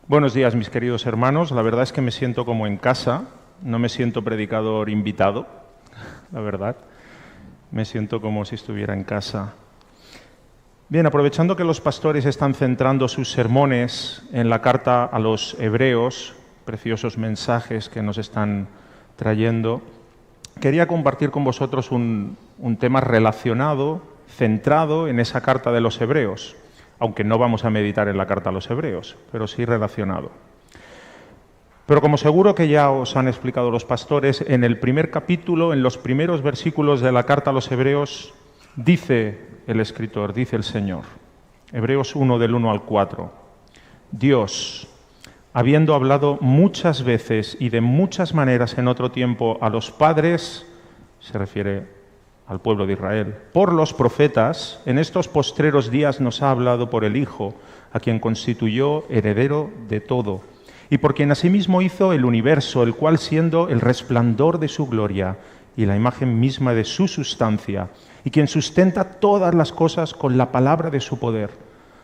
Buenos días, mis queridos hermanos. La verdad es que me siento como en casa, no me siento predicador invitado, la verdad. Me siento como si estuviera en casa. Bien, aprovechando que los pastores están centrando sus sermones en la carta a los hebreos, preciosos mensajes que nos están trayendo, quería compartir con vosotros un tema relacionado, centrado en esa carta de los hebreos. Aunque no vamos a meditar en la carta a los hebreos, pero sí relacionado. Pero como seguro que ya os han explicado los pastores, en el primer capítulo, en los primeros versículos de la carta a los hebreos, dice el escritor, dice el Señor, Hebreos 1 del 1 al 4, Dios, habiendo hablado muchas veces y de muchas maneras en otro tiempo a los padres, se refiere al pueblo de Israel, por los profetas, en estos postreros días nos ha hablado por el Hijo, a quien constituyó heredero de todo, y por quien asimismo hizo el universo, el cual siendo el resplandor de su gloria y la imagen misma de su sustancia, y quien sustenta todas las cosas con la palabra de su poder,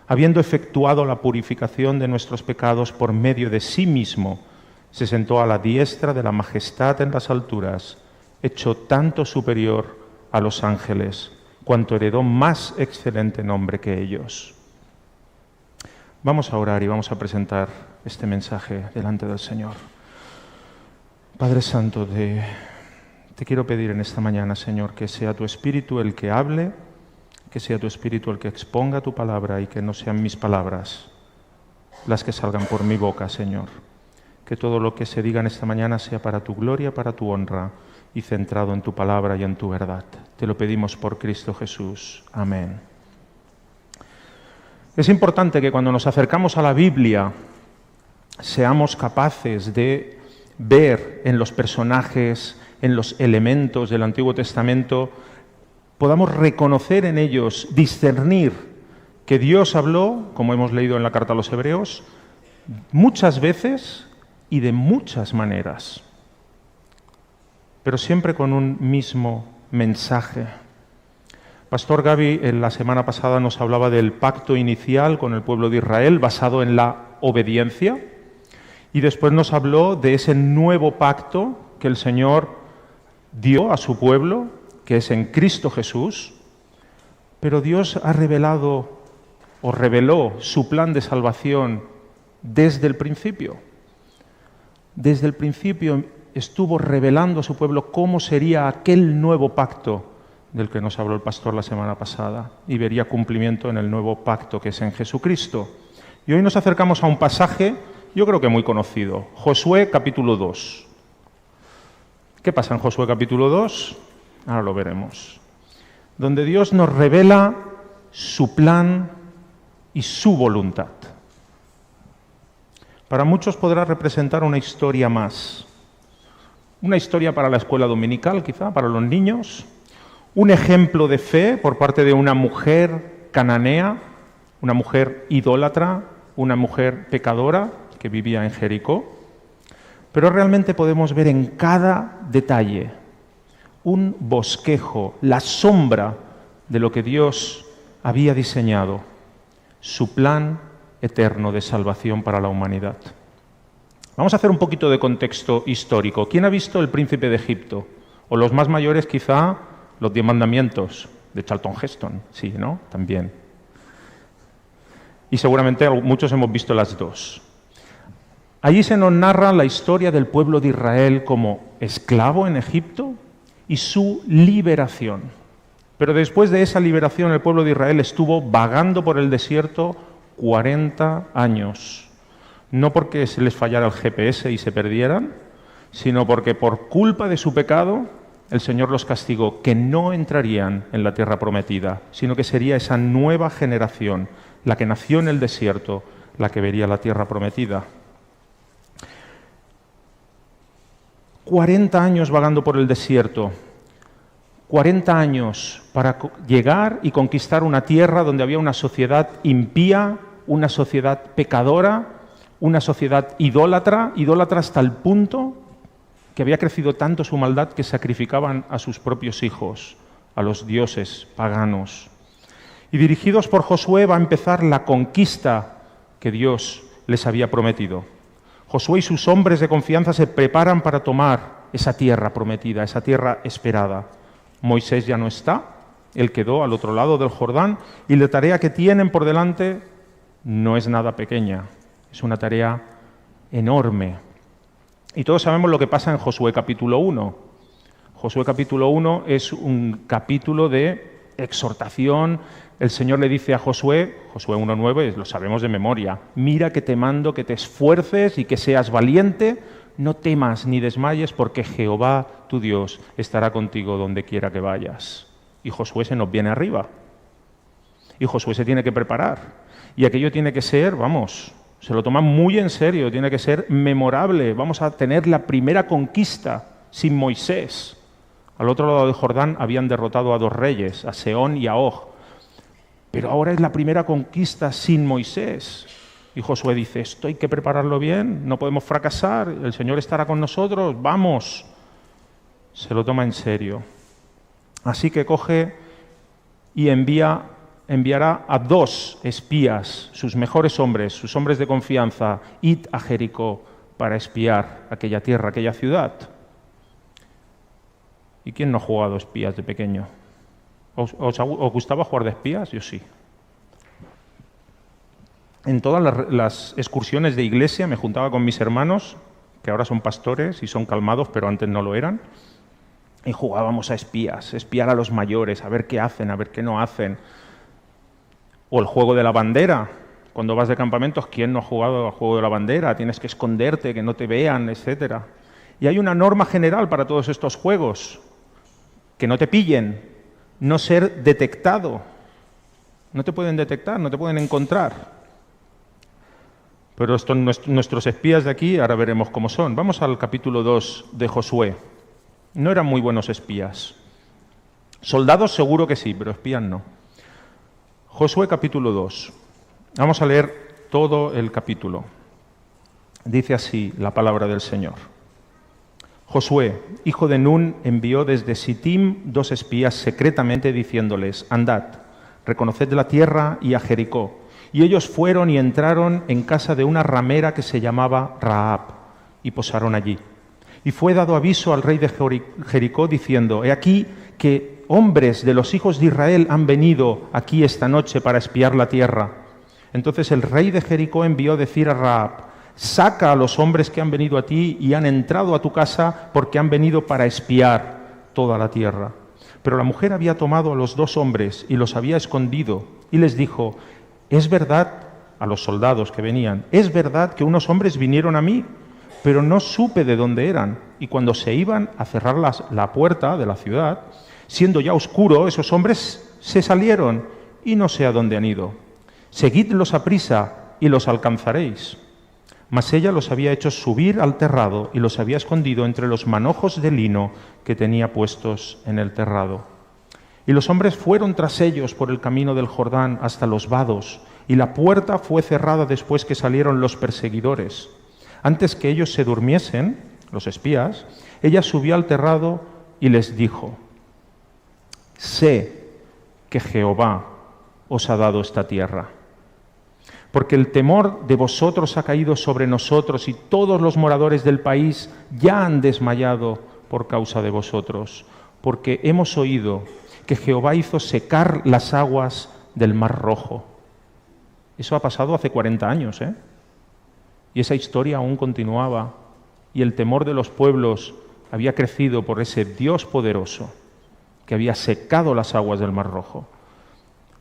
habiendo efectuado la purificación de nuestros pecados por medio de sí mismo, se sentó a la diestra de la majestad en las alturas, hecho tanto superior a los ángeles, cuanto heredó más excelente nombre que ellos. Vamos a orar y vamos a presentar este mensaje delante del Señor. Padre Santo, te quiero pedir en esta mañana, Señor, que sea tu Espíritu el que hable, que sea tu Espíritu el que exponga tu palabra y que no sean mis palabras las que salgan por mi boca, Señor. Que todo lo que se diga en esta mañana sea para tu gloria, para tu honra, y centrado en tu palabra y en tu verdad. Te lo pedimos por Cristo Jesús. Amén. Es importante que cuando nos acercamos a la Biblia seamos capaces de ver en los personajes, en los elementos del Antiguo Testamento, podamos reconocer en ellos, discernir que Dios habló, como hemos leído en la carta a los Hebreos, muchas veces y de muchas maneras, pero siempre con un mismo mensaje. Pastor Gaby en la semana pasada nos hablaba del pacto inicial con el pueblo de Israel basado en la obediencia y después nos habló de ese nuevo pacto que el Señor dio a su pueblo, que es en Cristo Jesús, pero Dios ha revelado o reveló su plan de salvación desde el principio. Desde el principio estuvo revelando a su pueblo cómo sería aquel nuevo pacto del que nos habló el pastor la semana pasada y vería cumplimiento en el nuevo pacto que es en Jesucristo. Y hoy nos acercamos a un pasaje, yo creo que muy conocido, Josué capítulo 2. ¿Qué pasa en Josué capítulo 2? Ahora lo veremos. Donde Dios nos revela su plan y su voluntad. Para muchos podrá representar una historia más. Una historia para la escuela dominical, quizá, para los niños. Un ejemplo de fe por parte de una mujer cananea, una mujer idólatra, una mujer pecadora que vivía en Jericó. Pero realmente podemos ver en cada detalle un bosquejo, la sombra de lo que Dios había diseñado, su plan eterno de salvación para la humanidad. Vamos a hacer un poquito de contexto histórico. ¿Quién ha visto El Príncipe de Egipto? O los más mayores quizá, Los 10 Mandamientos, de Charlton Heston. Sí, ¿no? También. Y seguramente muchos hemos visto las dos. Allí se nos narra la historia del pueblo de Israel como esclavo en Egipto y su liberación. Pero después de esa liberación el pueblo de Israel estuvo vagando por el desierto 40 años. No porque se les fallara el GPS y se perdieran, sino porque por culpa de su pecado el Señor los castigó, que no entrarían en la tierra prometida, sino que sería esa nueva generación, la que nació en el desierto, la que vería la tierra prometida. 40 años vagando por el desierto, 40 años para llegar y conquistar una tierra donde había una sociedad impía, una sociedad pecadora, una sociedad idólatra hasta el punto que había crecido tanto su maldad que sacrificaban a sus propios hijos, a los dioses paganos. Y dirigidos por Josué va a empezar la conquista que Dios les había prometido. Josué y sus hombres de confianza se preparan para tomar esa tierra prometida, esa tierra esperada. Moisés ya no está, él quedó al otro lado del Jordán y la tarea que tienen por delante no es nada pequeña, es una tarea enorme. Y todos sabemos lo que pasa en Josué capítulo 1. Josué capítulo 1 es un capítulo de exhortación. El Señor le dice a Josué, Josué 1:9, lo sabemos de memoria, mira que te mando que te esfuerces y que seas valiente, no temas ni desmayes porque Jehová tu Dios estará contigo donde quiera que vayas. Y Josué se nos viene arriba. Y Josué se tiene que preparar. Y aquello tiene que ser, se lo toma muy en serio, tiene que ser memorable. Vamos a tener la primera conquista sin Moisés. Al otro lado del Jordán habían derrotado a 2 reyes, a Sehón y a Og. Pero ahora es la primera conquista sin Moisés. Y Josué dice, esto hay que prepararlo bien, no podemos fracasar, el Señor estará con nosotros, vamos. Se lo toma en serio. Así que coge y enviará a 2 espías, sus mejores hombres, sus hombres de confianza, id a Jericó para espiar aquella tierra, aquella ciudad. ¿Y quién no ha jugado espías de pequeño? ¿Os gustaba jugar de espías? Yo sí. En todas las excursiones de iglesia me juntaba con mis hermanos, que ahora son pastores y son calmados, pero antes no lo eran, y jugábamos a espías, espiar a los mayores, a ver qué hacen, a ver qué no hacen. O el juego de la bandera. Cuando vas de campamentos, ¿quién no ha jugado al juego de la bandera? Tienes que esconderte, que no te vean, etc. Y hay una norma general para todos estos juegos. Que no te pillen, no ser detectado. No te pueden detectar, no te pueden encontrar. Pero nuestros espías de aquí, ahora veremos cómo son. Vamos al capítulo 2 de Josué. No eran muy buenos espías. Soldados seguro que sí, pero espías no. Josué capítulo 2. Vamos a leer todo el capítulo. Dice así la palabra del Señor. Josué, hijo de Nun, envió desde Sittim 2 espías secretamente diciéndoles, andad, reconoced la tierra y a Jericó. Y ellos fueron y entraron en casa de una ramera que se llamaba Rahab, y posaron allí. Y fue dado aviso al rey de Jericó diciendo, he aquí que hombres de los hijos de Israel han venido aquí esta noche para espiar la tierra. Entonces el rey de Jericó envió decir a Rahab, saca a los hombres que han venido a ti y han entrado a tu casa porque han venido para espiar toda la tierra. Pero la mujer había tomado a los 2 hombres y los había escondido y les dijo, es verdad, a los soldados que venían, es verdad que unos hombres vinieron a mí, pero no supe de dónde eran. Y cuando se iban a cerrar la puerta de la ciudad, siendo ya oscuro, esos hombres se salieron y no sé a dónde han ido. Seguidlos aprisa y los alcanzaréis. Mas ella los había hecho subir al terrado y los había escondido entre los manojos de lino que tenía puestos en el terrado. Y los hombres fueron tras ellos por el camino del Jordán hasta los vados, y la puerta fue cerrada después que salieron los perseguidores. Antes que ellos se durmiesen, los espías, ella subió al terrado y les dijo, sé que Jehová os ha dado esta tierra, porque el temor de vosotros ha caído sobre nosotros y todos los moradores del país ya han desmayado por causa de vosotros, porque hemos oído que Jehová hizo secar las aguas del Mar Rojo. Eso ha pasado hace 40 años, ¿eh? Y esa historia aún continuaba, y el temor de los pueblos había crecido por ese Dios poderoso que había secado las aguas del Mar Rojo.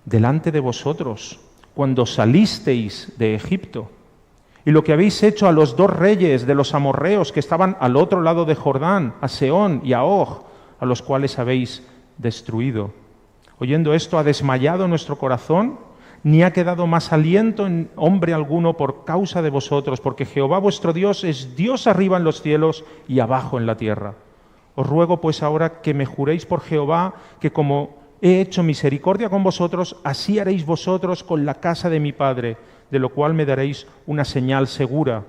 Delante de vosotros, cuando salisteis de Egipto, y lo que habéis hecho a los 2 reyes de los amorreos que estaban al otro lado de Jordán, a Sehón y a Og, a los cuales habéis destruido. Oyendo esto, ha desmayado nuestro corazón, ni ha quedado más aliento en hombre alguno por causa de vosotros, porque Jehová vuestro Dios es Dios arriba en los cielos y abajo en la tierra. Os ruego pues ahora que me juréis por Jehová, que como he hecho misericordia con vosotros, así haréis vosotros con la casa de mi padre, de lo cual me daréis una señal segura,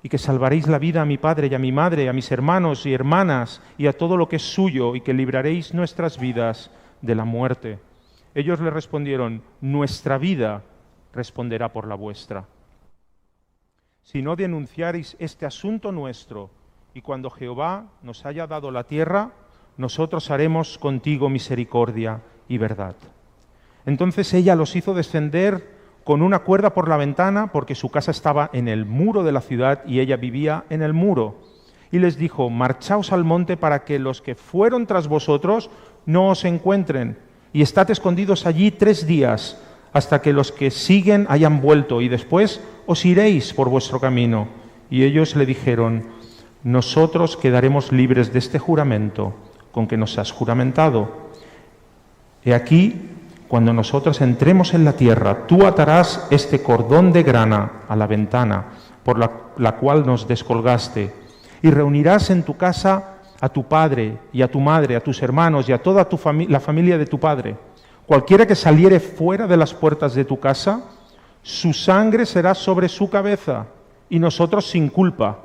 y que salvaréis la vida a mi padre y a mi madre, a mis hermanos y hermanas, y a todo lo que es suyo, y que libraréis nuestras vidas de la muerte. Ellos le respondieron, nuestra vida responderá por la vuestra. si no denunciareis este asunto nuestro, y cuando Jehová nos haya dado la tierra, nosotros haremos contigo misericordia y verdad. Entonces ella los hizo descender con una cuerda por la ventana, porque su casa estaba en el muro de la ciudad y ella vivía en el muro. Y les dijo: marchaos al monte para que los que fueron tras vosotros no os encuentren, y estad escondidos allí 3 días, hasta que los que siguen hayan vuelto, y después os iréis por vuestro camino. Y ellos le dijeron: nosotros quedaremos libres de este juramento con que nos has juramentado. He aquí, cuando nosotros entremos en la tierra, tú atarás este cordón de grana a la ventana por la cual nos descolgaste, y reunirás en tu casa a tu padre y a tu madre, a tus hermanos y a toda la familia de tu padre. Cualquiera que saliere fuera de las puertas de tu casa, su sangre será sobre su cabeza, y nosotros sin culpa.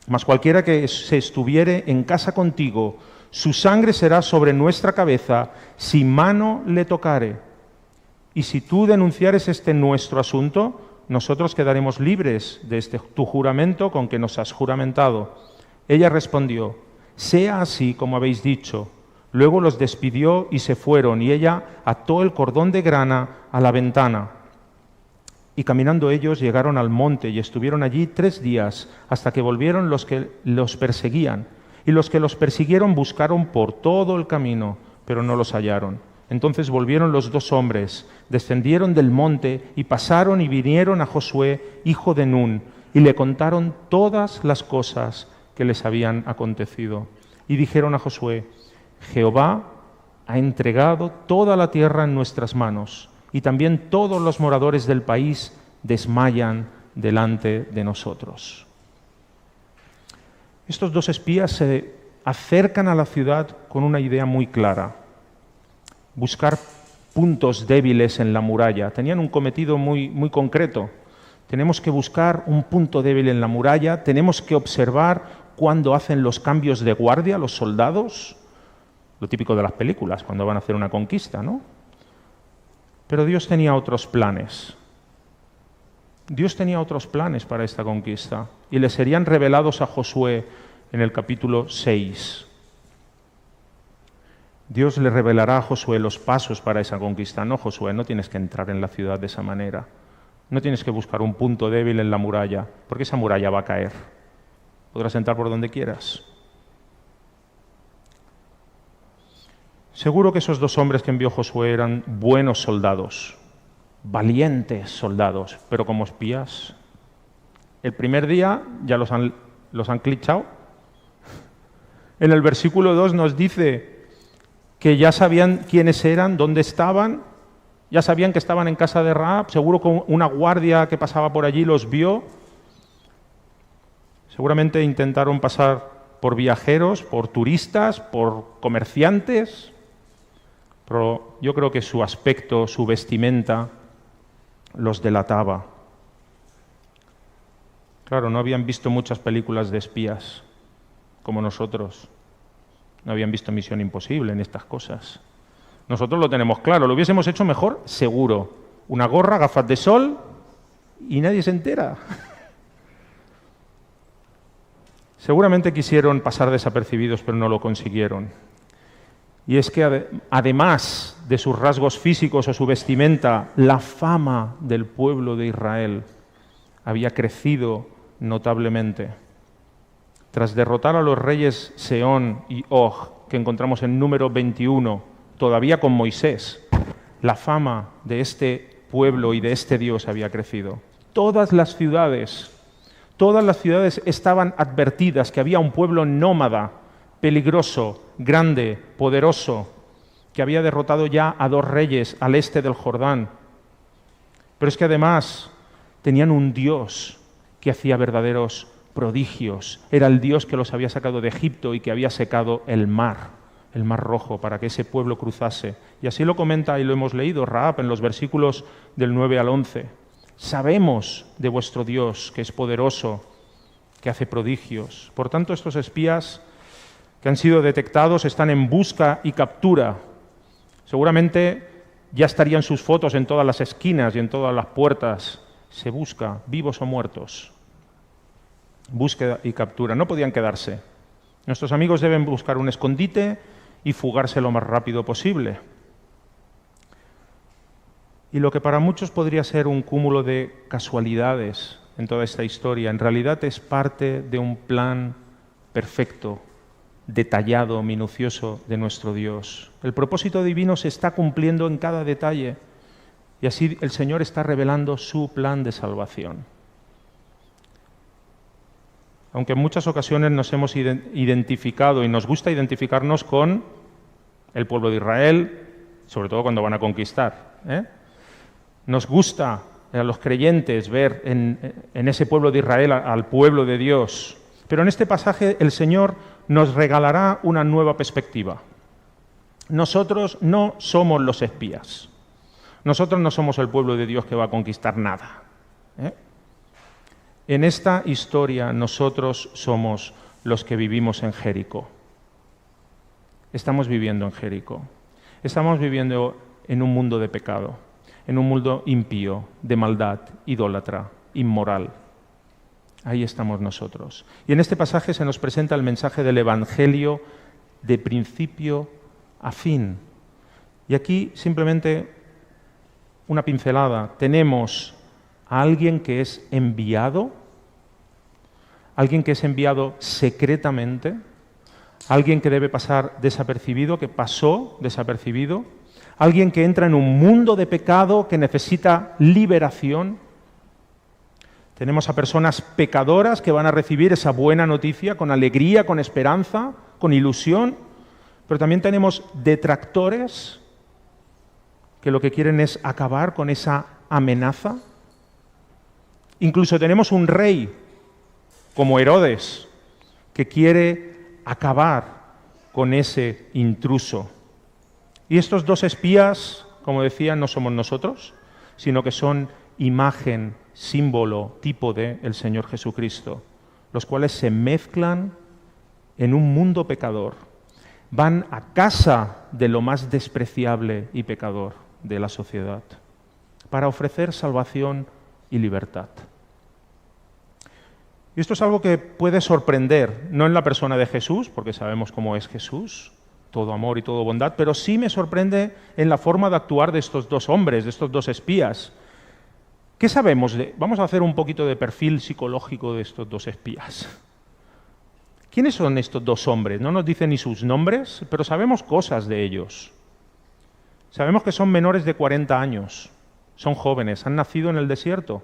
Mas cualquiera que se estuviere en casa contigo, su sangre será sobre nuestra cabeza, si mano le tocare. Y si tú denunciares este nuestro asunto, nosotros quedaremos libres de este tu juramento con que nos has juramentado. Ella respondió: sea así como habéis dicho. Luego los despidió y se fueron, y ella ató el cordón de grana a la ventana. Y caminando ellos llegaron al monte y estuvieron allí 3 días, hasta que volvieron los que los perseguían. Y los que los persiguieron buscaron por todo el camino, pero no los hallaron. Entonces volvieron los 2 hombres, descendieron del monte y pasaron y vinieron a Josué, hijo de Nun, y le contaron todas las cosas que les habían acontecido. Y dijeron a Josué: Jehová ha entregado toda la tierra en nuestras manos, y también todos los moradores del país desmayan delante de nosotros. Estos 2 espías se acercan a la ciudad con una idea muy clara: buscar puntos débiles en la muralla. Tenían un cometido muy concreto. Tenemos que buscar un punto débil en la muralla, tenemos que observar cuándo hacen los cambios de guardia los soldados, lo típico de las películas, cuando van a hacer una conquista, ¿no? Pero Dios tenía otros planes. Dios tenía otros planes para esta conquista y le serían revelados a Josué en el capítulo 6. Dios le revelará a Josué los pasos para esa conquista. No, Josué, no tienes que entrar en la ciudad de esa manera. No tienes que buscar un punto débil en la muralla, porque esa muralla va a caer. Podrás entrar por donde quieras. Seguro que esos 2 hombres que envió Josué eran buenos soldados, valientes soldados, pero como espías. El primer día ya los han clichado. En el versículo 2 nos dice que ya sabían quiénes eran, dónde estaban, ya sabían que estaban en casa de Rahab, seguro que una guardia que pasaba por allí los vio. Seguramente intentaron pasar por viajeros, por turistas, por comerciantes, pero yo creo que su aspecto, su vestimenta, los delataba. Claro, no habían visto muchas películas de espías como nosotros. No habían visto Misión Imposible en estas cosas. Nosotros lo tenemos claro, lo hubiésemos hecho mejor, seguro. Una gorra, gafas de sol y nadie se entera. Seguramente quisieron pasar desapercibidos, pero no lo consiguieron. Y es que además de sus rasgos físicos o su vestimenta, la fama del pueblo de Israel había crecido notablemente. Tras derrotar a los reyes Sehón y Og, que encontramos en Número 21, todavía con Moisés, la fama de este pueblo y de este Dios había crecido. Todas las ciudades estaban advertidas que había un pueblo nómada, peligroso, grande, poderoso, que había derrotado ya a 2 reyes al este del Jordán. Pero es que además tenían un Dios que hacía verdaderos prodigios. Era el Dios que los había sacado de Egipto y que había secado el Mar Rojo, para que ese pueblo cruzase. Y así lo comenta, y lo hemos leído, Rahab en los versículos del 9 al 11. Sabemos de vuestro Dios, que es poderoso, que hace prodigios. Por tanto, estos espías que han sido detectados están en busca y captura. Seguramente ya estarían sus fotos en todas las esquinas y en todas las puertas. se busca, vivos o muertos. Búsqueda y captura, no podían quedarse. Nuestros amigos deben buscar un escondite y fugarse lo más rápido posible. Y lo que para muchos podría ser un cúmulo de casualidades en toda esta historia, en realidad es parte de un plan perfecto, detallado, minucioso de nuestro Dios. El propósito divino se está cumpliendo en cada detalle y así el Señor está revelando su plan de salvación. Aunque en muchas ocasiones nos hemos identificado y nos gusta identificarnos con el pueblo de Israel, sobre todo cuando van a conquistar, Nos gusta a los creyentes ver en ese pueblo de Israel al pueblo de Dios. Pero en este pasaje el Señor nos regalará una nueva perspectiva. Nosotros no somos los espías. Nosotros no somos el pueblo de Dios que va a conquistar nada. En esta historia nosotros somos los que vivimos en Jericó. Estamos viviendo en Jericó. Estamos viviendo en un mundo de pecado, en un mundo impío, de maldad, idólatra, inmoral. Ahí estamos nosotros. Y en este pasaje se nos presenta el mensaje del Evangelio de principio a fin. Y aquí simplemente una pincelada. Tenemos a alguien que es enviado, alguien que es enviado secretamente, alguien que debe pasar desapercibido, que pasó desapercibido, alguien que entra en un mundo de pecado que necesita liberación. Tenemos a personas pecadoras que van a recibir esa buena noticia con alegría, con esperanza, con ilusión, pero también tenemos detractores que lo que quieren es acabar con esa amenaza. Incluso tenemos un rey como Herodes que quiere acabar con ese intruso. Y estos dos espías, como decía, no somos nosotros, sino que son imagen, símbolo, tipo de el Señor Jesucristo, los cuales se mezclan en un mundo pecador, van a casa de lo más despreciable y pecador de la sociedad, para ofrecer salvación y libertad. Y esto es algo que puede sorprender, no en la persona de Jesús, porque sabemos cómo es Jesús, todo amor y todo bondad, pero sí me sorprende en la forma de actuar de estos dos hombres, de estos dos espías. ¿Qué sabemos? Vamos a hacer un poquito de perfil psicológico de estos dos espías. ¿Quiénes son estos dos hombres? No nos dicen ni sus nombres, pero sabemos cosas de ellos. Sabemos que son menores de 40 años, son jóvenes, han nacido en el desierto.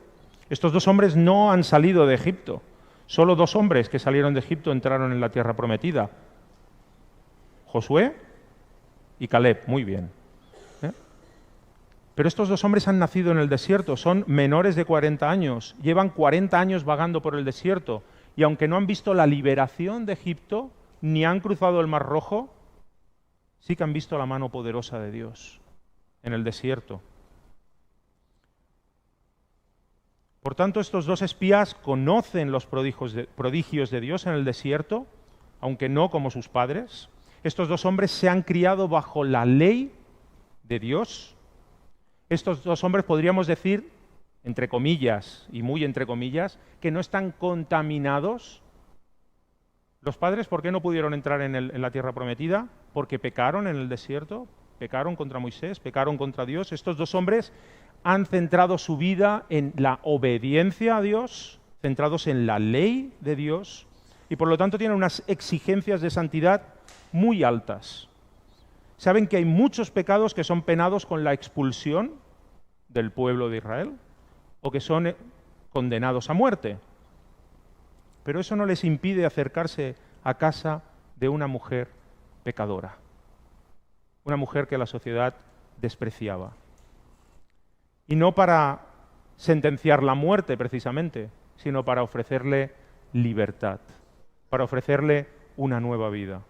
Estos dos hombres no han salido de Egipto. Solo dos hombres que salieron de Egipto entraron en la tierra prometida. Josué y Caleb, muy bien. Pero estos dos hombres han nacido en el desierto, son menores de 40 años, llevan 40 años vagando por el desierto y aunque no han visto la liberación de Egipto, ni han cruzado el Mar Rojo, sí que han visto la mano poderosa de Dios en el desierto. Por tanto, estos dos espías conocen los prodigios de Dios en el desierto, aunque no como sus padres. Estos dos hombres se han criado bajo la ley de Dios. Estos dos hombres podríamos decir, entre comillas y muy entre comillas, que no están contaminados. Los padres, ¿por qué no pudieron entrar en la tierra prometida? Porque pecaron en el desierto, pecaron contra Moisés, pecaron contra Dios. Estos dos hombres han centrado su vida en la obediencia a Dios, centrados en la ley de Dios, y por lo tanto tienen unas exigencias de santidad muy altas. Saben que hay muchos pecados que son penados con la expulsión del pueblo de Israel o que son condenados a muerte. Pero eso no les impide acercarse a casa de una mujer pecadora, una mujer que la sociedad despreciaba. Y no para sentenciar la muerte precisamente, sino para ofrecerle libertad, para ofrecerle una nueva vida.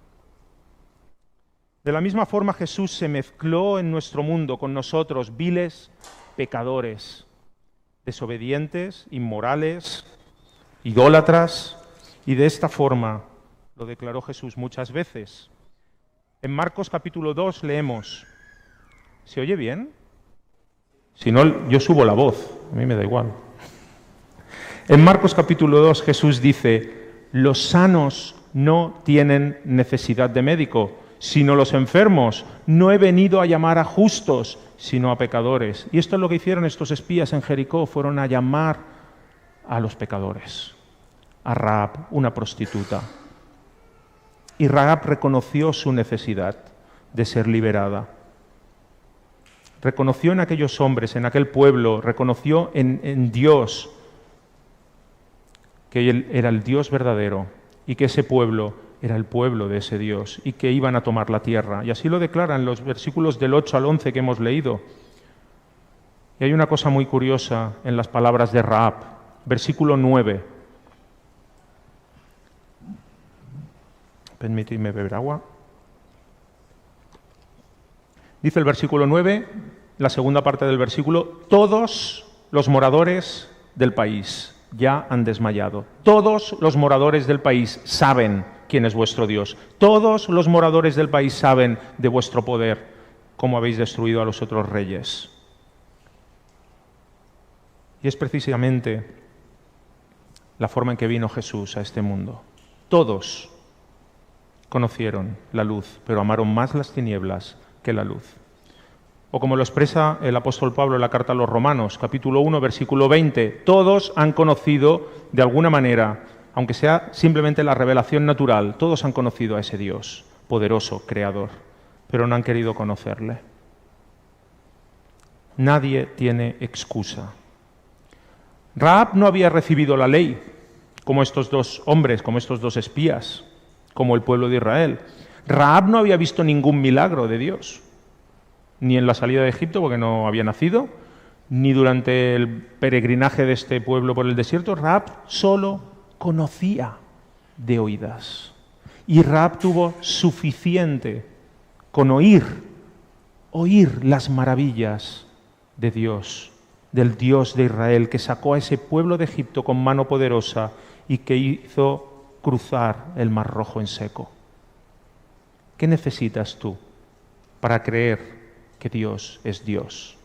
De la misma forma Jesús se mezcló en nuestro mundo con nosotros, viles pecadores, desobedientes, inmorales, idólatras, y de esta forma lo declaró Jesús muchas veces. En Marcos capítulo 2 leemos, ¿se oye bien? Si no, yo subo la voz, a mí me da igual. En Marcos capítulo 2 Jesús dice, los sanos no tienen necesidad de médico, sino los enfermos. No he venido a llamar a justos, sino a pecadores. Y esto es lo que hicieron estos espías en Jericó, fueron a llamar a los pecadores. A Rahab, una prostituta. Y Rahab reconoció su necesidad de ser liberada. Reconoció en aquellos hombres, en aquel pueblo, reconoció en Dios que Él era el Dios verdadero y que ese pueblo era el pueblo de ese Dios y que iban a tomar la tierra. Y así lo declaran los versículos del 8 al 11 que hemos leído. Y hay una cosa muy curiosa en las palabras de Rahab. Versículo 9. Permíteme beber agua. Dice el versículo 9, la segunda parte del versículo, todos los moradores del país ya han desmayado. Todos los moradores del país saben quién es vuestro Dios. Todos los moradores del país saben de vuestro poder, cómo habéis destruido a los otros reyes. Y es precisamente la forma en que vino Jesús a este mundo. Todos conocieron la luz, pero amaron más las tinieblas que la luz. O como lo expresa el apóstol Pablo en la carta a los Romanos, capítulo 1, versículo 20, todos han conocido de alguna manera, aunque sea simplemente la revelación natural, todos han conocido a ese Dios poderoso, creador, pero no han querido conocerle. Nadie tiene excusa. Rahab no había recibido la ley, como estos dos hombres, como estos dos espías, como el pueblo de Israel. Rahab no había visto ningún milagro de Dios, ni en la salida de Egipto, porque no había nacido, ni durante el peregrinaje de este pueblo por el desierto. Rahab solo conocía de oídas. Y Rahab tuvo suficiente con oír las maravillas de Dios, del Dios de Israel, que sacó a ese pueblo de Egipto con mano poderosa y que hizo cruzar el Mar Rojo en seco. ¿Qué necesitas tú para creer que Dios es Dios?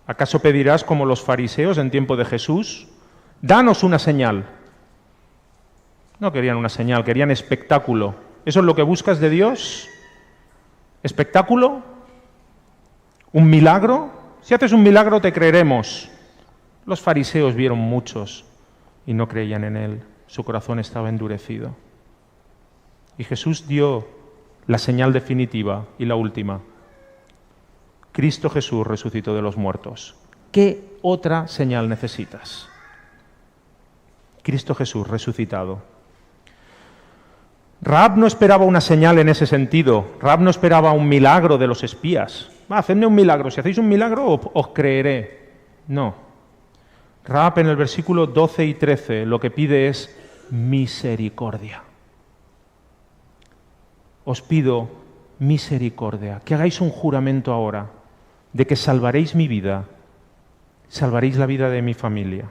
¿Acaso pedirás como los fariseos en tiempo de Jesús? Danos una señal. No querían una señal, querían espectáculo. ¿Eso es lo que buscas de Dios? ¿Espectáculo? ¿Un milagro? Si haces un milagro te creeremos. Los fariseos vieron muchos y no creían en Él. Su corazón estaba endurecido. Y Jesús dio la señal definitiva y la última. Cristo Jesús resucitó de los muertos. ¿Qué otra señal necesitas? Cristo Jesús resucitado. Rahab no esperaba una señal en ese sentido. Rahab no esperaba un milagro de los espías. Hacedme un milagro. Si hacéis un milagro, os creeré. No. Rahab en el versículo 12 y 13 lo que pide es misericordia. Os pido misericordia, que hagáis un juramento ahora de que salvaréis mi vida, salvaréis la vida de mi familia.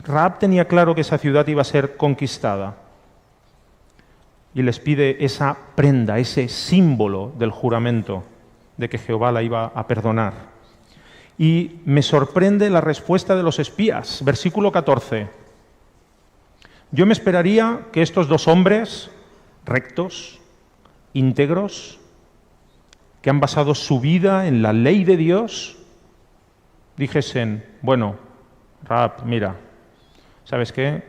Rahab tenía claro que esa ciudad iba a ser conquistada y les pide esa prenda, ese símbolo del juramento de que Jehová la iba a perdonar. Y me sorprende la respuesta de los espías, versículo 14. Yo me esperaría que estos dos hombres rectos, íntegros, que han basado su vida en la ley de Dios, dijesen, bueno, Rahab, mira, ¿sabes qué?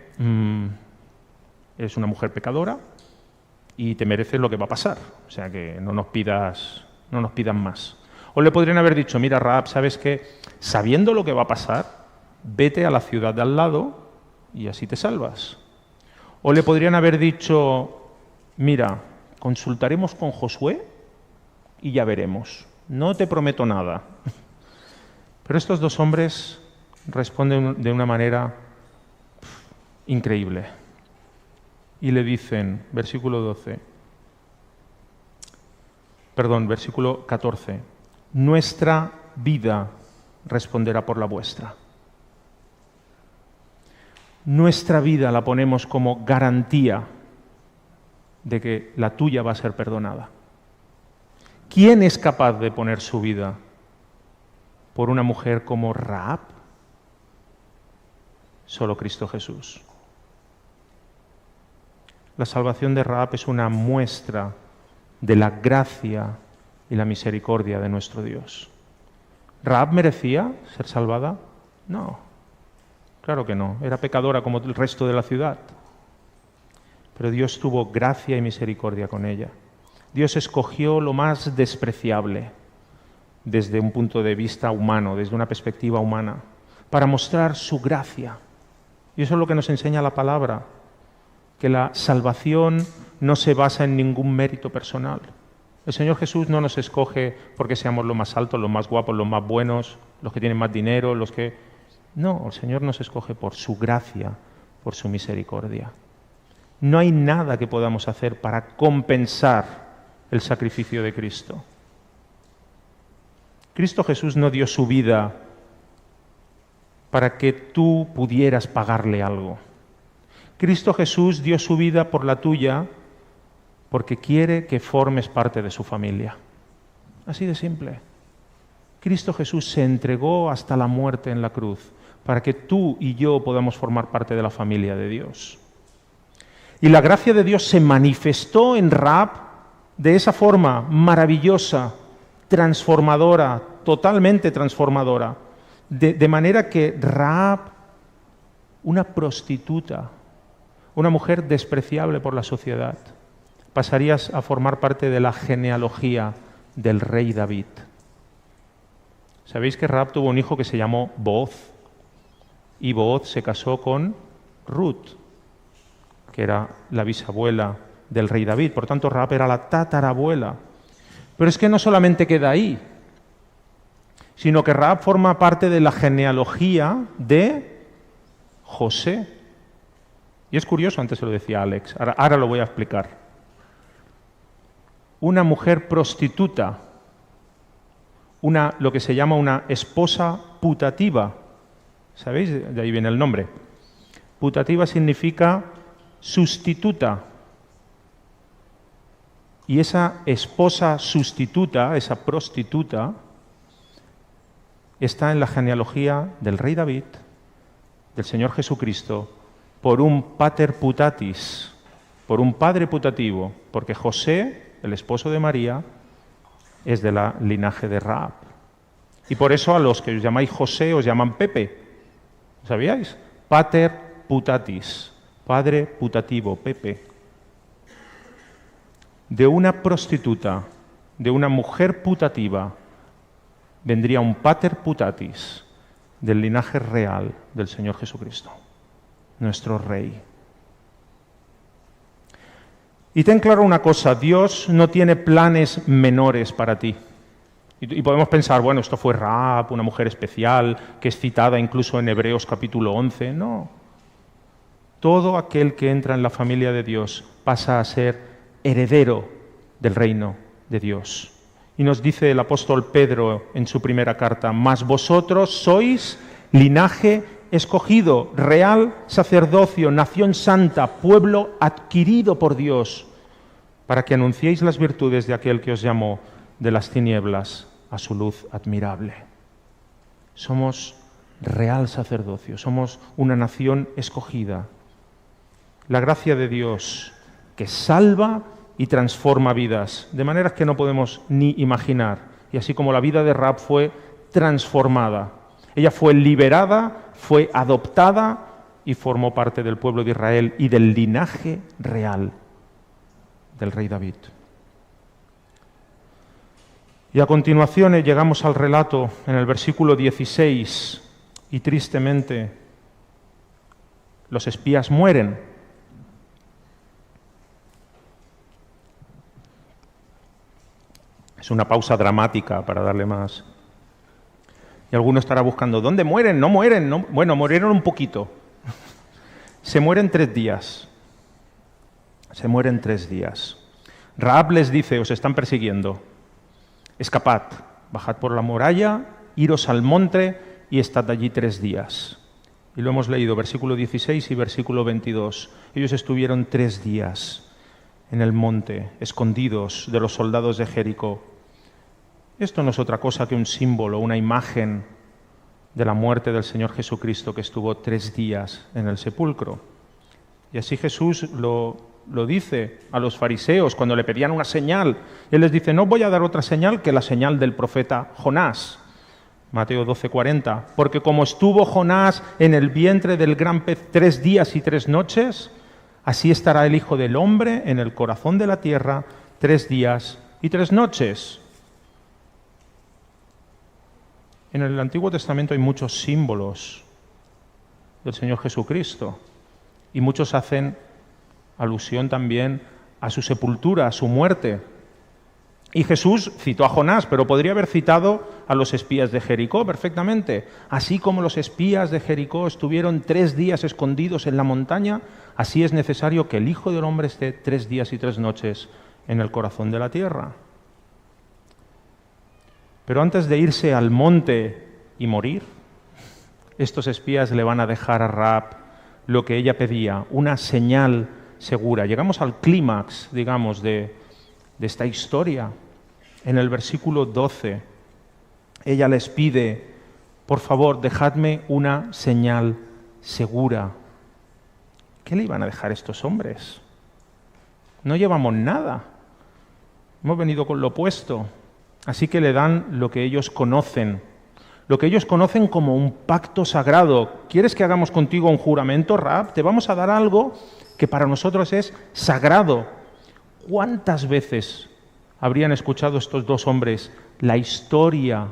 Eres una mujer pecadora y te mereces lo que va a pasar. O sea que no nos pidas más. O le podrían haber dicho, mira Rahab, ¿sabes qué? Sabiendo lo que va a pasar, vete a la ciudad de al lado y así te salvas. O le podrían haber dicho, mira, consultaremos con Josué y ya veremos. No te prometo nada. Pero estos dos hombres responden de una manera increíble. Y le dicen, versículo 14, nuestra vida responderá por la vuestra. Nuestra vida la ponemos como garantía de que la tuya va a ser perdonada. ¿Quién es capaz de poner su vida por una mujer como Rahab? Solo Cristo Jesús. La salvación de Rahab es una muestra de la gracia y la misericordia de nuestro Dios. ¿Rahab merecía ser salvada? No, claro que no. Era pecadora como el resto de la ciudad. Pero Dios tuvo gracia y misericordia con ella. Dios escogió lo más despreciable desde un punto de vista humano, desde una perspectiva humana, para mostrar su gracia. Y eso es lo que nos enseña la palabra, que la salvación no se basa en ningún mérito personal. El Señor Jesús no nos escoge porque seamos los más altos, los más guapos, los más buenos, los que tienen más dinero, los que... No, el Señor nos escoge por su gracia, por su misericordia. No hay nada que podamos hacer para compensar el sacrificio de Cristo. Cristo Jesús no dio su vida para que tú pudieras pagarle algo. Cristo Jesús dio su vida por la tuya porque quiere que formes parte de su familia. Así de simple. Cristo Jesús se entregó hasta la muerte en la cruz para que tú y yo podamos formar parte de la familia de Dios. Y la gracia de Dios se manifestó en Rahab de esa forma maravillosa, transformadora, totalmente transformadora, de manera que Rahab, una prostituta, una mujer despreciable por la sociedad, pasarías a formar parte de la genealogía del rey David. ¿Sabéis que Rahab tuvo un hijo que se llamó Booz? Y Booz se casó con Ruth, que era la bisabuela del rey David. Por tanto, Rahab era la tatarabuela. Pero es que no solamente queda ahí, sino que Rahab forma parte de la genealogía de José. Y es curioso, antes se lo decía Alex, ahora lo voy a explicar. Una mujer prostituta, lo que se llama una esposa putativa. ¿Sabéis? De ahí viene el nombre. Putativa significa sustituta. Y esa esposa sustituta, esa prostituta, está en la genealogía del rey David, del Señor Jesucristo, por un pater putatis, por un padre putativo, porque José, el esposo de María, es de la linaje de Rahab. Y por eso a los que os llamáis José os llaman Pepe. ¿Sabíais? Pater putatis, padre putativo, Pepe. De una prostituta, de una mujer putativa, vendría un pater putatis del linaje real del Señor Jesucristo, nuestro Rey. Y ten claro una cosa, Dios no tiene planes menores para ti. Y podemos pensar, bueno, esto fue Rahab, una mujer especial, que es citada incluso en Hebreos capítulo 11. No. Todo aquel que entra en la familia de Dios pasa a ser heredero del reino de Dios. Y nos dice el apóstol Pedro en su primera carta, mas vosotros sois linaje escogido, real sacerdocio, nación santa, pueblo adquirido por Dios, para que anunciéis las virtudes de aquel que os llamó de las tinieblas a su luz admirable. Somos real sacerdocio, somos una nación escogida. La gracia de Dios que salva y transforma vidas, de maneras que no podemos ni imaginar. Y así como la vida de Rahab fue transformada, ella fue liberada, fue adoptada y formó parte del pueblo de Israel y del linaje real del rey David. Y a continuación llegamos al relato en el versículo 16 y tristemente los espías mueren. Es una pausa dramática para darle más. Y alguno estará buscando, ¿dónde mueren? No mueren. No. Bueno, murieron un poquito. Se mueren 3 días. Se mueren 3 días. Rahab les dice, os están persiguiendo. Escapad, bajad por la muralla, iros al monte y estad allí 3 días. Y lo hemos leído, versículo 16 y versículo 22. Ellos estuvieron 3 días en el monte, escondidos de los soldados de Jericó. Esto no es otra cosa que un símbolo, una imagen de la muerte del Señor Jesucristo, que estuvo 3 días en el sepulcro. Y así Jesús lo dice a los fariseos cuando le pedían una señal. Él les dice, no voy a dar otra señal que la señal del profeta Jonás. Mateo 12:40. Porque como estuvo Jonás en el vientre del gran pez 3 días y 3 noches, así estará el Hijo del Hombre en el corazón de la tierra 3 días y 3 noches. En el Antiguo Testamento hay muchos símbolos del Señor Jesucristo y muchos hacen alusión también a su sepultura, a su muerte. Y Jesús citó a Jonás, pero podría haber citado a los espías de Jericó perfectamente. Así como los espías de Jericó estuvieron 3 días escondidos en la montaña, así es necesario que el Hijo del Hombre esté 3 días y 3 noches en el corazón de la tierra. Pero antes de irse al monte y morir, estos espías le van a dejar a Rahab lo que ella pedía, una señal segura. Llegamos al clímax, digamos, de esta historia. En el versículo 12, ella les pide, por favor, dejadme una señal segura. ¿Qué le iban a dejar estos hombres? No llevamos nada. Hemos venido con lo opuesto. Así que le dan lo que ellos conocen como un pacto sagrado. ¿Quieres que hagamos contigo un juramento, Rahab? Te vamos a dar algo que para nosotros es sagrado. ¿Cuántas veces habrían escuchado estos 2 hombres la historia,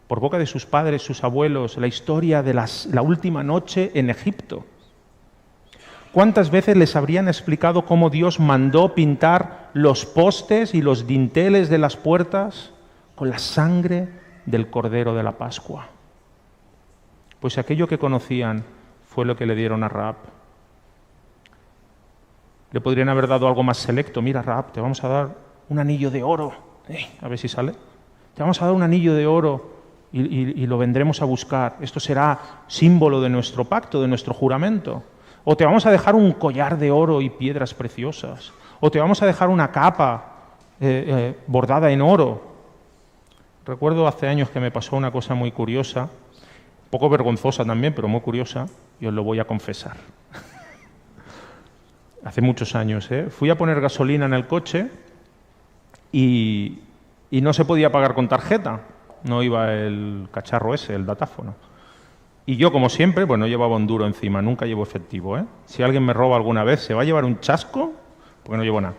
por boca de sus padres, sus abuelos, la historia de la última noche en Egipto? ¿Cuántas veces les habrían explicado cómo Dios mandó pintar los postes y los dinteles de las puertas con la sangre del Cordero de la Pascua? Pues aquello que conocían fue lo que le dieron a Rahab. Le podrían haber dado algo más selecto. Mira, Rahab, te vamos a dar un anillo de oro. A ver si sale. Te vamos a dar un anillo de oro y lo vendremos a buscar. Esto será símbolo de nuestro pacto, de nuestro juramento. O te vamos a dejar un collar de oro y piedras preciosas. O te vamos a dejar una capa bordada en oro. Recuerdo hace años que me pasó una cosa muy curiosa, poco vergonzosa también, pero muy curiosa, y os lo voy a confesar. Hace muchos años, fui a poner gasolina en el coche y no se podía pagar con tarjeta, no iba el cacharro ese, el datáfono. Y yo, como siempre, pues no llevaba un duro encima, nunca llevo efectivo. Si alguien me roba alguna vez, ¿se va a llevar un chasco? Porque no llevo nada.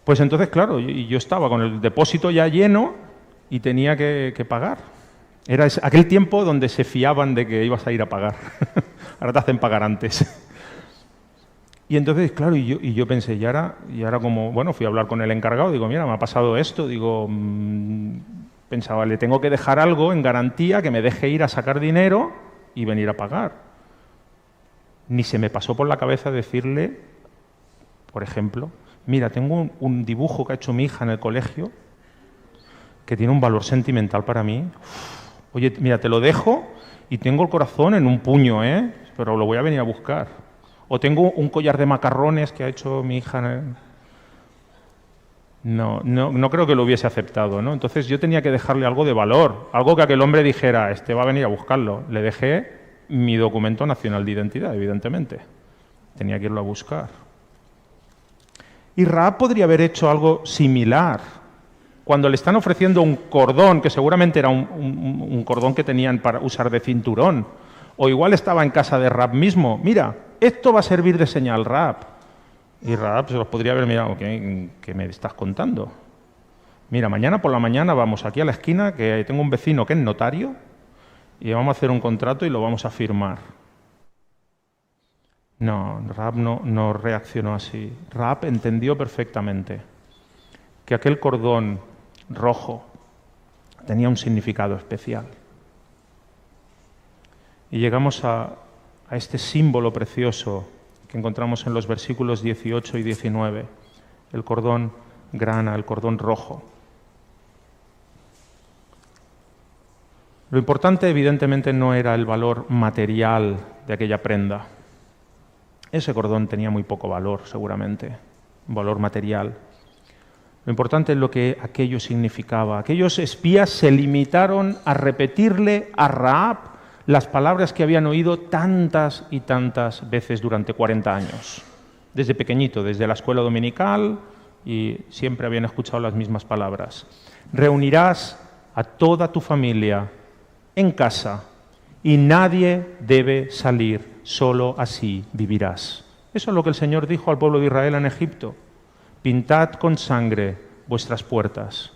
Pues entonces, claro, yo estaba con el depósito ya lleno y tenía que pagar. Era aquel tiempo donde se fiaban de que ibas a ir a pagar. Ahora te hacen pagar antes. Y entonces, claro, y yo pensé, y ahora como, bueno, fui a hablar con el encargado, digo, mira, me ha pasado esto, digo, pensaba, le tengo que dejar algo en garantía que me deje ir a sacar dinero y venir a pagar. Ni se me pasó por la cabeza decirle, por ejemplo, mira, tengo un dibujo que ha hecho mi hija en el colegio que tiene un valor sentimental para mí. Oye, mira, te lo dejo y tengo el corazón en un puño, pero lo voy a venir a buscar. O tengo un collar de macarrones que ha hecho mi hija. No creo que lo hubiese aceptado, ¿no? Entonces yo tenía que dejarle algo de valor, algo que aquel hombre dijera, este va a venir a buscarlo. Le dejé mi documento nacional de identidad, evidentemente. Tenía que irlo a buscar. Y Rahab podría haber hecho algo similar. Cuando le están ofreciendo un cordón, que seguramente era un cordón que tenían para usar de cinturón, o igual estaba en casa de Rahab mismo, mira, esto va a servir de señal, Rahab. Y Rahab se los podría haber mirado, ¿qué me estás contando? Mira, mañana por la mañana vamos aquí a la esquina, que tengo un vecino que es notario, y vamos a hacer un contrato y lo vamos a firmar. No, Rahab no reaccionó así. Rahab entendió perfectamente que aquel cordón rojo tenía un significado especial. Y llegamos a este símbolo precioso que encontramos en los versículos 18 y 19, el cordón grana, el cordón rojo. Lo importante, evidentemente, no era el valor material de aquella prenda. Ese cordón tenía muy poco valor, seguramente, un valor material. Lo importante es lo que aquello significaba. Aquellos espías se limitaron a repetirle a Rahab las palabras que habían oído tantas y tantas veces durante 40 años. Desde pequeñito, desde la escuela dominical, y siempre habían escuchado las mismas palabras. Reunirás a toda tu familia en casa y nadie debe salir, solo así vivirás. Eso es lo que el Señor dijo al pueblo de Israel en Egipto. Pintad con sangre vuestras puertas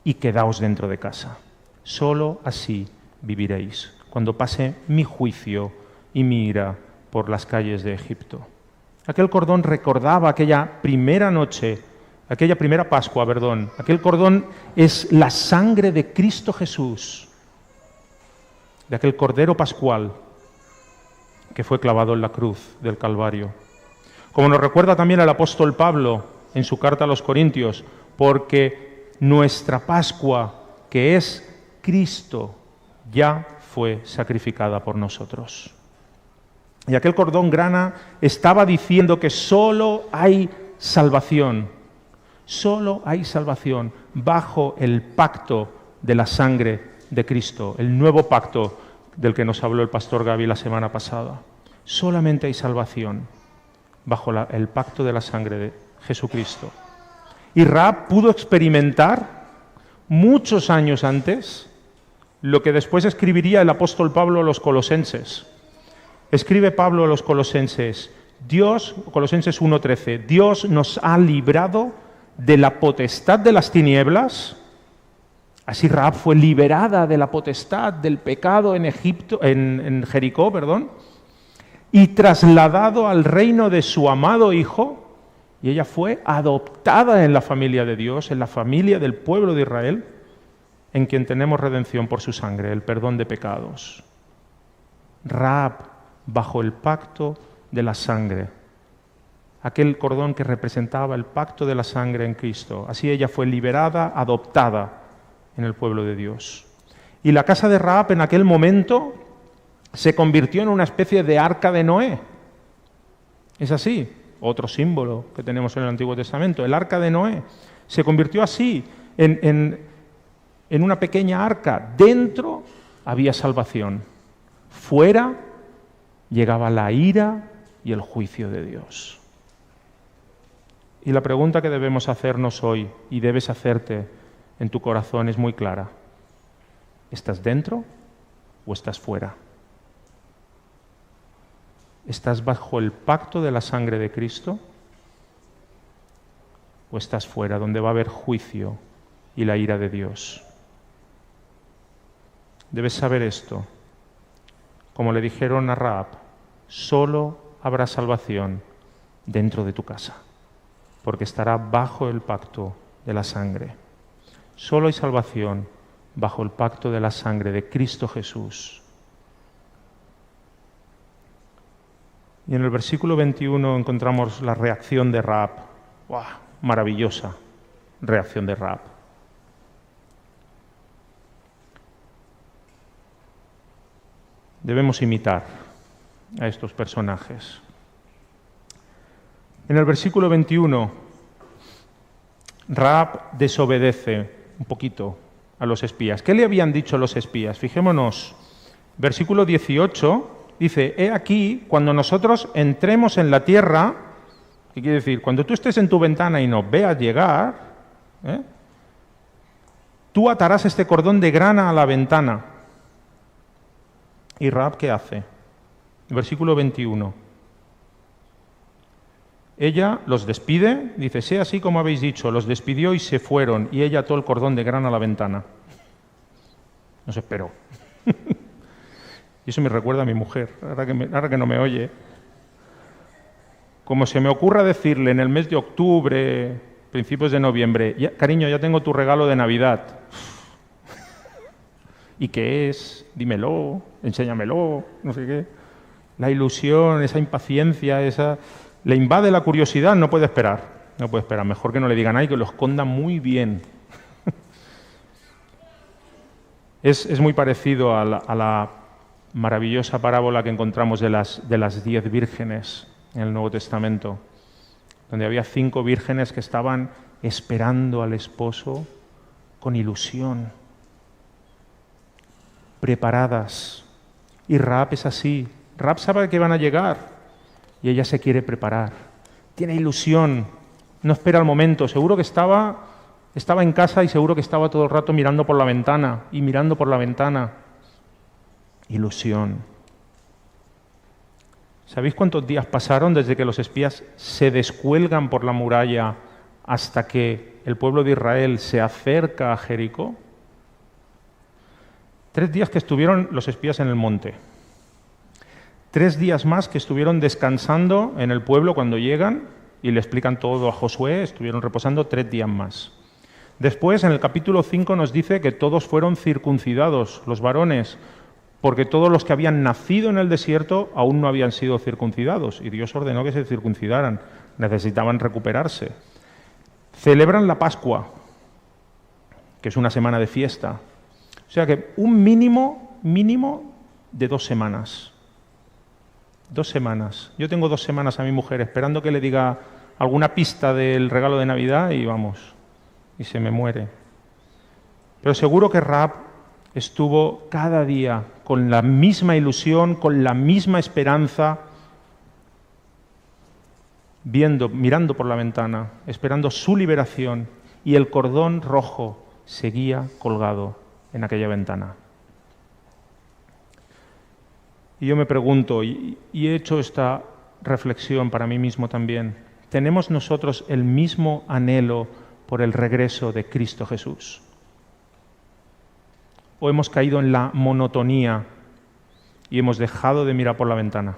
y quedaos dentro de casa. Solo así viviréis, cuando pase mi juicio y mi ira por las calles de Egipto. Aquel cordón recordaba aquella primera noche, aquella primera Pascua, perdón. Aquel cordón es la sangre de Cristo Jesús, de aquel cordero pascual que fue clavado en la cruz del Calvario. Como nos recuerda también el apóstol Pablo en su carta a los Corintios, porque nuestra Pascua, que es Cristo, ya fue sacrificada por nosotros. Y aquel cordón grana estaba diciendo que solo hay salvación bajo el pacto de la sangre de Cristo, el nuevo pacto del que nos habló el pastor Gaby la semana pasada. Solamente hay salvación bajo el pacto de la sangre de Jesucristo. Y Rahab pudo experimentar muchos años antes lo que después escribiría el apóstol Pablo a los colosenses. Escribe Pablo a los colosenses, Colosenses 1:13, Dios nos ha librado de la potestad de las tinieblas. Así Rahab fue liberada de la potestad del pecado en Jericó, y trasladado al reino de su amado Hijo, y ella fue adoptada en la familia de Dios, en la familia del pueblo de Israel, en quien tenemos redención por su sangre, el perdón de pecados. Rahab, bajo el pacto de la sangre, aquel cordón que representaba el pacto de la sangre en Cristo. Así ella fue liberada, adoptada en el pueblo de Dios. Y la casa de Rahab en aquel momento se convirtió en una especie de arca de Noé. Es así, otro símbolo que tenemos en el Antiguo Testamento, el arca de Noé. Se convirtió así en una pequeña arca. Dentro había salvación. Fuera llegaba la ira y el juicio de Dios. Y la pregunta que debemos hacernos hoy, y debes hacerte en tu corazón, es muy clara. ¿Estás dentro o estás fuera? ¿Estás bajo el pacto de la sangre de Cristo? ¿O estás fuera, donde va a haber juicio y la ira de Dios? Debes saber esto. Como le dijeron a Rahab, solo habrá salvación dentro de tu casa, porque estará bajo el pacto de la sangre. Solo hay salvación bajo el pacto de la sangre de Cristo Jesús. Y en el versículo 21 encontramos la reacción de Rahab. ¡Wow! Maravillosa reacción de Rahab. Debemos imitar a estos personajes. En el versículo 21, Rahab desobedece un poquito a los espías. ¿Qué le habían dicho los espías? Fijémonos, versículo 18 dice, he aquí, cuando nosotros entremos en la tierra, ¿qué quiere decir? Cuando tú estés en tu ventana y nos veas llegar, tú atarás este cordón de grana a la ventana. ¿Y Rahab qué hace? Versículo 21. Ella los despide, dice, sea así como habéis dicho, los despidió y se fueron, y ella ató el cordón de grana a la ventana. No se esperó. Y eso me recuerda a mi mujer, ahora que no me oye. Como se me ocurra decirle en el mes de octubre, principios de noviembre, cariño, ya tengo tu regalo de Navidad. ¿Y qué es? Dímelo, enséñamelo, no sé qué. La ilusión, esa impaciencia, le invade la curiosidad, no puede esperar. No puede esperar, mejor que no le digan nada y que lo esconda muy bien. Es muy parecido a la maravillosa parábola que encontramos de las 10 vírgenes en el Nuevo Testamento, donde había 5 vírgenes que estaban esperando al esposo con ilusión, preparadas. Y Rahab es así. Rahab sabe que van a llegar y ella se quiere preparar. Tiene ilusión, no espera el momento. Seguro que estaba en casa y seguro que estaba todo el rato mirando por la ventana y mirando por la ventana. Ilusión. ¿Sabéis cuántos días pasaron desde que los espías se descuelgan por la muralla hasta que el pueblo de Israel se acerca a Jericó? 3 días que estuvieron los espías en el monte. 3 días más que estuvieron descansando en el pueblo cuando llegan y le explican todo a Josué, estuvieron reposando 3 días más. Después, en el capítulo 5 nos dice que todos fueron circuncidados, los varones, porque todos los que habían nacido en el desierto aún no habían sido circuncidados y Dios ordenó que se circuncidaran, necesitaban recuperarse. Celebran la Pascua, que es una semana de fiesta. O sea que un mínimo de 2 semanas. 2 semanas. Yo tengo 2 semanas a mi mujer esperando que le diga alguna pista del regalo de Navidad y vamos, y se me muere. Pero seguro que Rahab estuvo cada día con la misma ilusión, con la misma esperanza, mirando por la ventana, esperando su liberación, y el cordón rojo seguía colgado en aquella ventana. Y yo me pregunto, y he hecho esta reflexión para mí mismo también, ¿tenemos nosotros el mismo anhelo por el regreso de Cristo Jesús? ¿O hemos caído en la monotonía y hemos dejado de mirar por la ventana?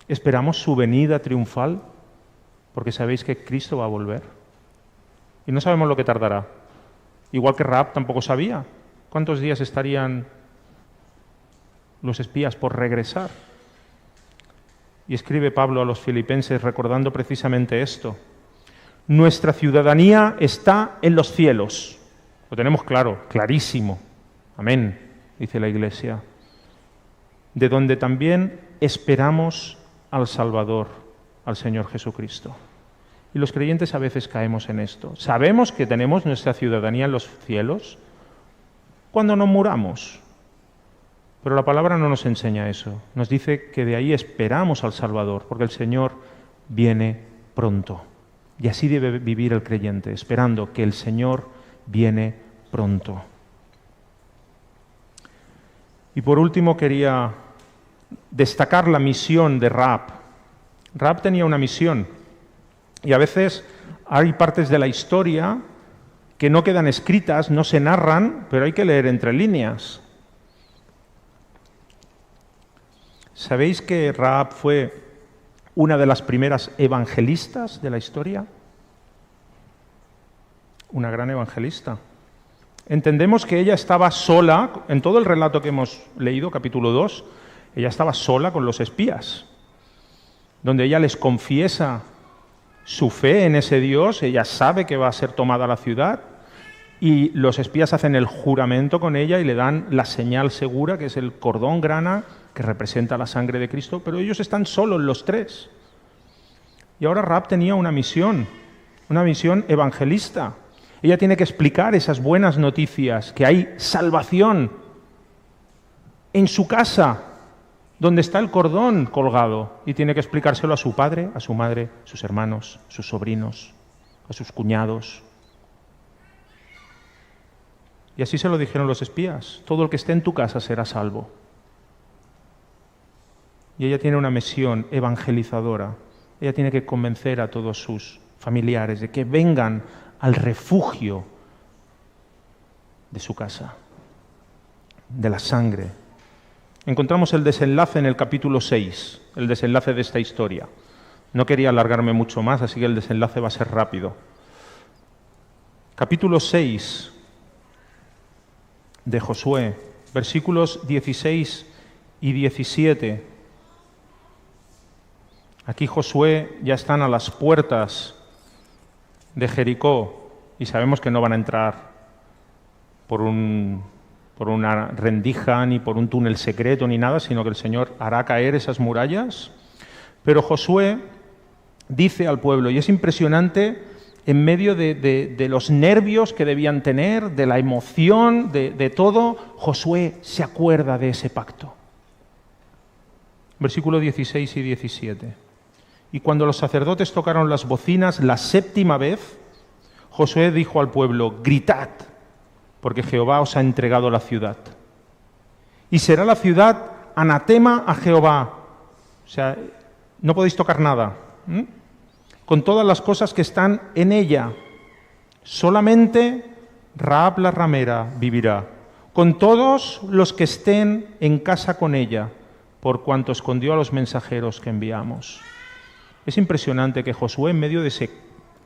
¿Esperamos su venida triunfal? Porque sabéis que Cristo va a volver. Y no sabemos lo que tardará. Igual que Rahab tampoco sabía cuántos días estarían los espías por regresar. Y escribe Pablo a los filipenses recordando precisamente esto. Nuestra ciudadanía está en los cielos. Lo tenemos claro, clarísimo. Amén, dice la Iglesia. De donde también esperamos al Salvador, al Señor Jesucristo. Y los creyentes a veces caemos en esto. Sabemos que tenemos nuestra ciudadanía en los cielos cuando nos muramos. Pero la palabra no nos enseña eso. Nos dice que de ahí esperamos al Salvador, porque el Señor viene pronto. Y así debe vivir el creyente, esperando que el Señor viene pronto. Y por último quería destacar la misión de Rahab. Rahab tenía una misión y a veces hay partes de la historia que no quedan escritas, no se narran, pero hay que leer entre líneas. ¿Sabéis que Rahab fue una de las primeras evangelistas de la historia? Una gran evangelista. Entendemos que ella estaba sola, en todo el relato que hemos leído, capítulo 2, ella estaba sola con los espías, donde ella les confiesa su fe en ese Dios, ella sabe que va a ser tomada la ciudad, y los espías hacen el juramento con ella y le dan la señal segura, que es el cordón grana, que representa la sangre de Cristo, pero ellos están solos los 3. Y ahora Rahab tenía una misión evangelista. Ella tiene que explicar esas buenas noticias, que hay salvación en su casa, donde está el cordón colgado, y tiene que explicárselo a su padre, a su madre, a sus hermanos, a sus sobrinos, a sus cuñados. Y así se lo dijeron los espías: todo el que esté en tu casa será salvo. Y ella tiene una misión evangelizadora. Ella tiene que convencer a todos sus familiares de que vengan al refugio de su casa, de la sangre. Encontramos el desenlace en el capítulo 6, el desenlace de esta historia. No quería alargarme mucho más, así que el desenlace va a ser rápido. Capítulo 6 de Josué, versículos 16 y 17. Aquí Josué ya están a las puertas de Jericó y sabemos que no van a entrar por una rendija ni por un túnel secreto ni nada, sino que el Señor hará caer esas murallas. Pero Josué dice al pueblo, y es impresionante en medio de los nervios que debían tener, de la emoción, de todo, Josué se acuerda de ese pacto. Versículo 16 y 17. Y cuando los sacerdotes tocaron las bocinas la 7ª vez, Josué dijo al pueblo, gritad, porque Jehová os ha entregado la ciudad. Y será la ciudad anatema a Jehová. O sea, no podéis tocar nada. Con todas las cosas que están en ella. Solamente Rahab la ramera vivirá, con todos los que estén en casa con ella, por cuanto escondió a los mensajeros que enviamos. Es impresionante que Josué, en medio de ese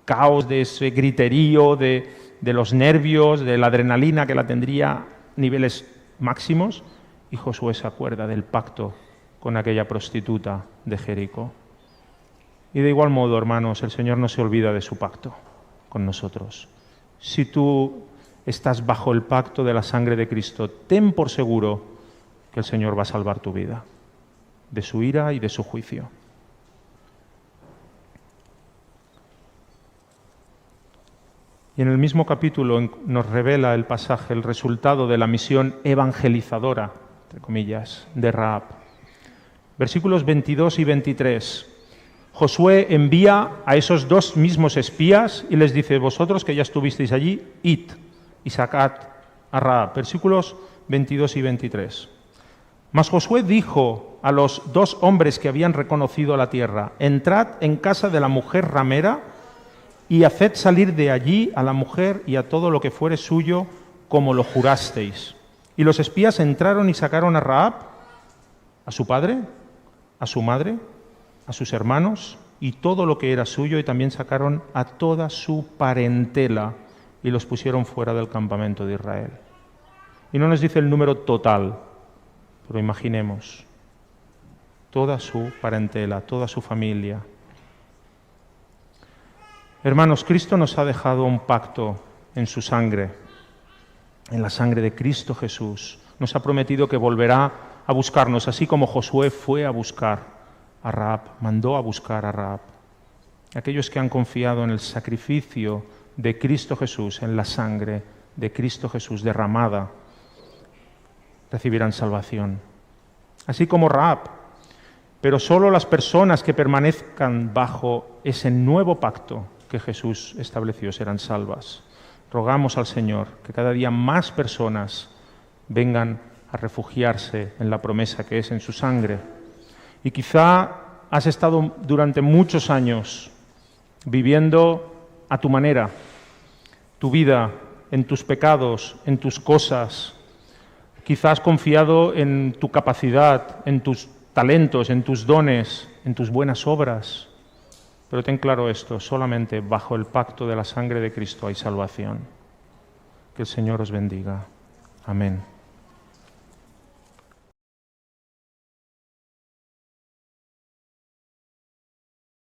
caos, de ese griterío, de los nervios, de la adrenalina que la tendría a niveles máximos, y Josué se acuerda del pacto con aquella prostituta de Jericó. Y de igual modo, hermanos, el Señor no se olvida de su pacto con nosotros. Si tú estás bajo el pacto de la sangre de Cristo, ten por seguro que el Señor va a salvar tu vida de su ira y de su juicio. Y en el mismo capítulo nos revela el pasaje, el resultado de la misión evangelizadora, entre comillas, de Rahab. Versículos 22 y 23. Josué envía a esos 2 mismos espías y les dice, vosotros que ya estuvisteis allí, id y sacad a Rahab. Versículos 22 y 23. Mas Josué dijo a los 2 hombres que habían reconocido la tierra, entrad en casa de la mujer ramera y haced salir de allí a la mujer y a todo lo que fuere suyo, como lo jurasteis. Y los espías entraron y sacaron a Rahab, a su padre, a su madre, a sus hermanos y todo lo que era suyo, y también sacaron a toda su parentela y los pusieron fuera del campamento de Israel. Y no nos dice el número total, pero imaginemos, toda su parentela, toda su familia. Hermanos, Cristo nos ha dejado un pacto en su sangre, en la sangre de Cristo Jesús. Nos ha prometido que volverá a buscarnos, así como Josué fue a buscar a Rahab, mandó a buscar a Rahab. Aquellos que han confiado en el sacrificio de Cristo Jesús, en la sangre de Cristo Jesús derramada, recibirán salvación. Así como Rahab, pero solo las personas que permanezcan bajo ese nuevo pacto que Jesús estableció serán salvas. Rogamos al Señor que cada día más personas vengan a refugiarse en la promesa que es en su sangre. Y quizá has estado durante muchos años viviendo a tu manera, tu vida, en tus pecados, en tus cosas. Quizá has confiado en tu capacidad, en tus talentos, en tus dones, en tus buenas obras. Pero ten claro esto, solamente bajo el pacto de la sangre de Cristo hay salvación. Que el Señor os bendiga. Amén.